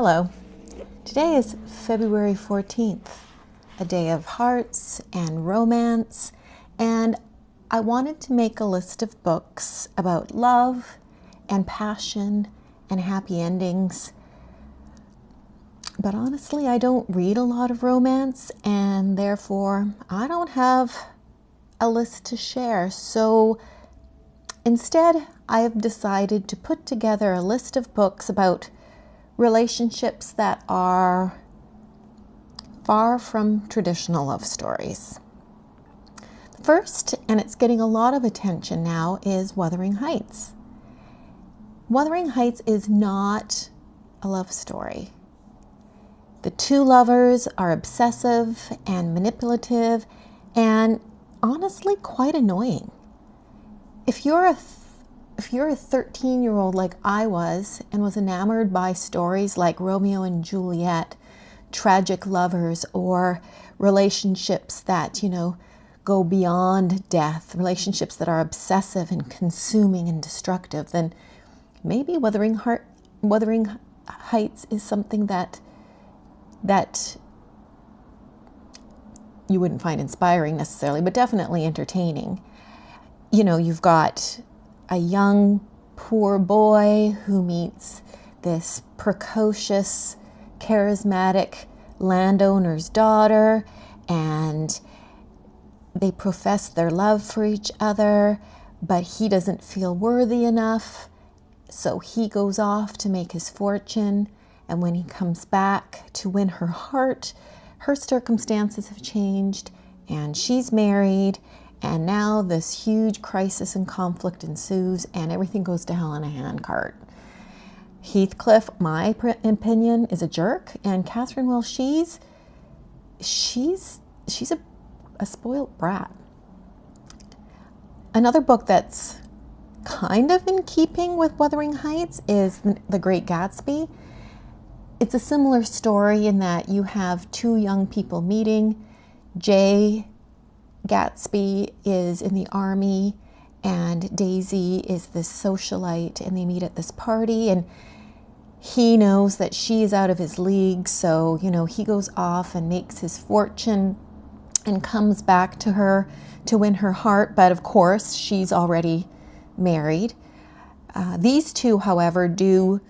Hello. Today is February 14th, a day of hearts and romance, and I wanted to make a list of books about love and passion and happy endings. But honestly, I don't read a lot of romance, and therefore I don't have a list to share. So instead, I have decided to put together a list of books about relationships that are far from traditional love stories. The first, and it's getting a lot of attention now, is Wuthering Heights. Wuthering Heights is not a love story. The two lovers are obsessive and manipulative and honestly quite annoying. If you're a 13-year-old like I was and was enamored by stories like Romeo and Juliet, tragic lovers, or relationships that, go beyond death, relationships that are obsessive and consuming and destructive, then maybe Wuthering Heights is something that you wouldn't find inspiring necessarily, but definitely entertaining. You've got a young, poor boy who meets this precocious, charismatic landowner's daughter, and they profess their love for each other, but he doesn't feel worthy enough, so he goes off to make his fortune, and when he comes back to win her heart, her circumstances have changed, and she's married, and now this huge crisis and conflict ensues, and everything goes to hell in a handcart. Heathcliff, my opinion, is a jerk, and Catherine, well, she's a spoiled brat. Another book that's kind of in keeping with Wuthering Heights is The Great Gatsby. It's a similar story in that you have two young people meeting. Jay Gatsby is in the army, and Daisy is this socialite, and they meet at this party, and he knows that she's out of his league, so he goes off and makes his fortune and comes back to her to win her heart, but of course she's already married. These two, however, do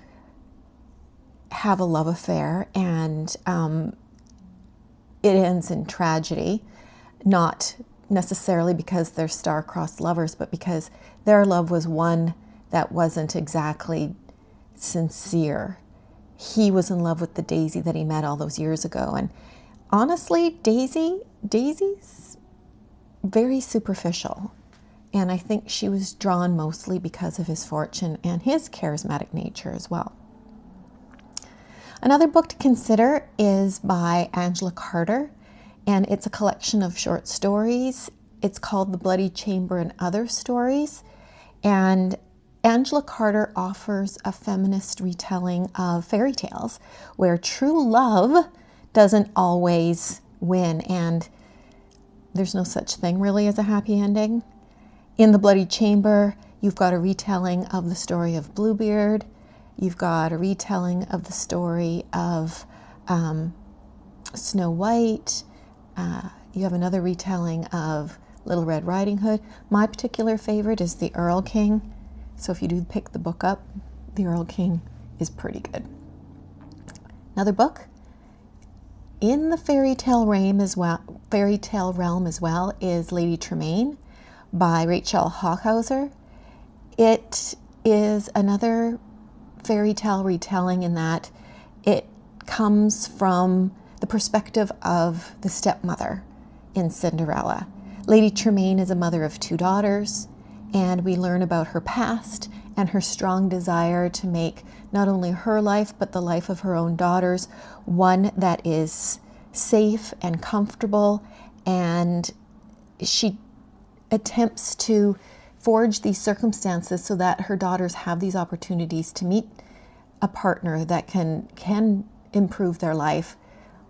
have a love affair, and it ends in tragedy. Not necessarily because they're star-crossed lovers, but because their love was one that wasn't exactly sincere. He was in love with the Daisy that he met all those years ago. And honestly, Daisy's very superficial. And I think she was drawn mostly because of his fortune and his charismatic nature as well. Another book to consider is by Angela Carter, and it's a collection of short stories. It's called The Bloody Chamber and Other Stories. And Angela Carter offers a feminist retelling of fairy tales where true love doesn't always win, and there's no such thing really as a happy ending. In The Bloody Chamber, you've got a retelling of the story of Bluebeard. You've got a retelling of the story of Snow White. You have another retelling of Little Red Riding Hood. My particular favorite is The Earl King. So if you do pick the book up, The Earl King is pretty good. Another book in the fairy tale realm as well is Lady Tremaine by Rachel Hawkhauser. It is another fairy tale retelling in that it comes from the perspective of the stepmother in Cinderella. Lady Tremaine is a mother of two daughters, and we learn about her past and her strong desire to make not only her life but the life of her own daughters one that is safe and comfortable, and she attempts to forge these circumstances so that her daughters have these opportunities to meet a partner that can improve their life.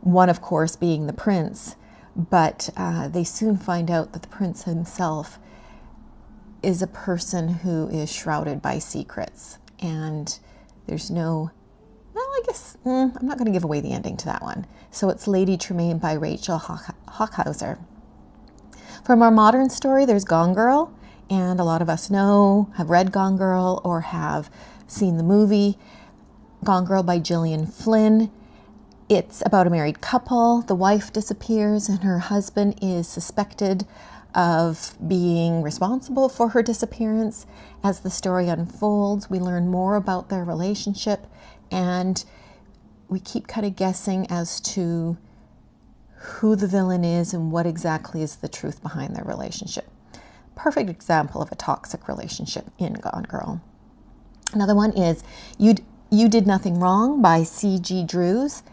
One, of course, being the prince, but they soon find out that the prince himself is a person who is shrouded by secrets, and there's no, well, I guess I'm not going to give away the ending to that one. So it's Lady Tremaine by Rachel Hockhauser. From our modern story, there's Gone Girl, and a lot of us have read Gone Girl or have seen the movie. Gone Girl by Gillian Flynn. It's about a married couple. The wife disappears and her husband is suspected of being responsible for her disappearance. As the story unfolds, we learn more about their relationship, and we keep kind of guessing as to who the villain is and what exactly is the truth behind their relationship. Perfect example of a toxic relationship in Gone Girl. Another one is You Did Nothing Wrong by C.G. Drews.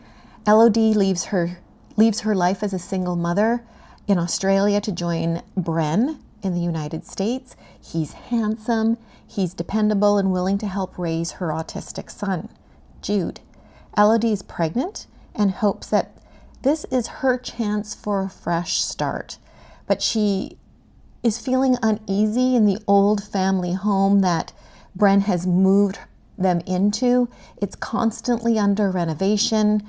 Elodie leaves her life as a single mother in Australia to join Bren in the United States. He's handsome, he's dependable, and willing to help raise her autistic son, Jude. Elodie is pregnant and hopes that this is her chance for a fresh start. But she is feeling uneasy in the old family home that Bren has moved them into. It's constantly under renovation.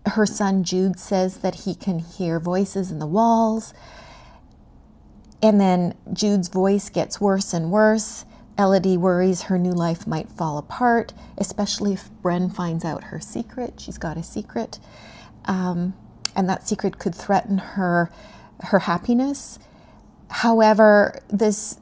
Her son Jude says that he can hear voices in the walls. And then Jude's voice gets worse and worse. Elodie worries her new life might fall apart, especially if Bren finds out her secret. She's got a secret. And that secret could threaten her happiness. However, this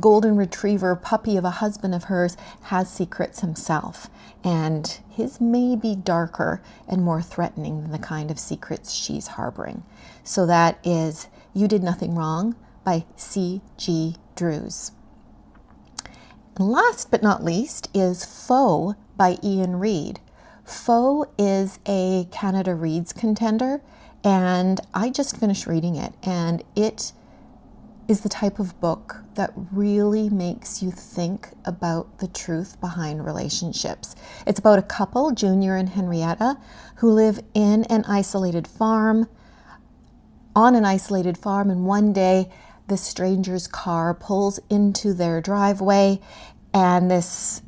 golden retriever puppy of a husband of hers has secrets himself, and his may be darker and more threatening than the kind of secrets she's harboring. So that is You Did Nothing Wrong by C.G. Drews. And last but not least is Foe by Ian Reid. Foe is a Canada Reads contender, and I just finished reading it, and it is the type of book that really makes you think about the truth behind relationships. It's about a couple, Junior and Henrietta, who live on an isolated farm, and one day the stranger's car pulls into their driveway, and this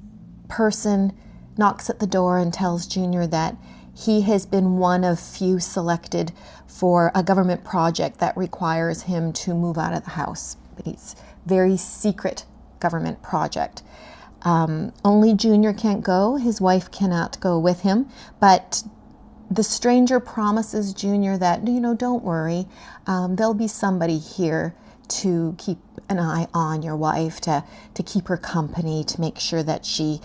person knocks at the door and tells Junior that he has been one of few selected for a government project that requires him to move out of the house. It's a very secret government project. Only Junior can't go. His wife cannot go with him. But the stranger promises Junior that, don't worry, there'll be somebody here to keep an eye on your wife, to keep her company, to make sure that she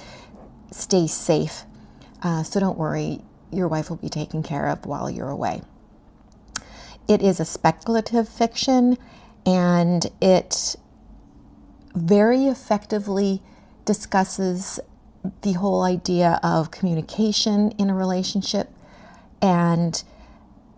stays safe. So don't worry, your wife will be taken care of while you're away. It is a speculative fiction, and it very effectively discusses the whole idea of communication in a relationship and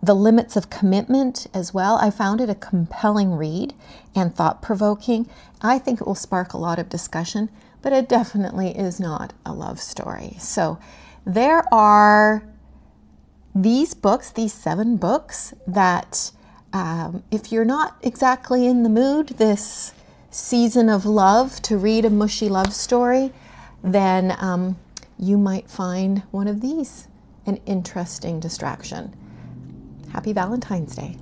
the limits of commitment as well. I found it a compelling read and thought-provoking. I think it will spark a lot of discussion, but it definitely is not a love story. So there are these 7 books that if you're not exactly in the mood this season of love to read a mushy love story, then you might find one of these an interesting distraction. Happy Valentine's Day.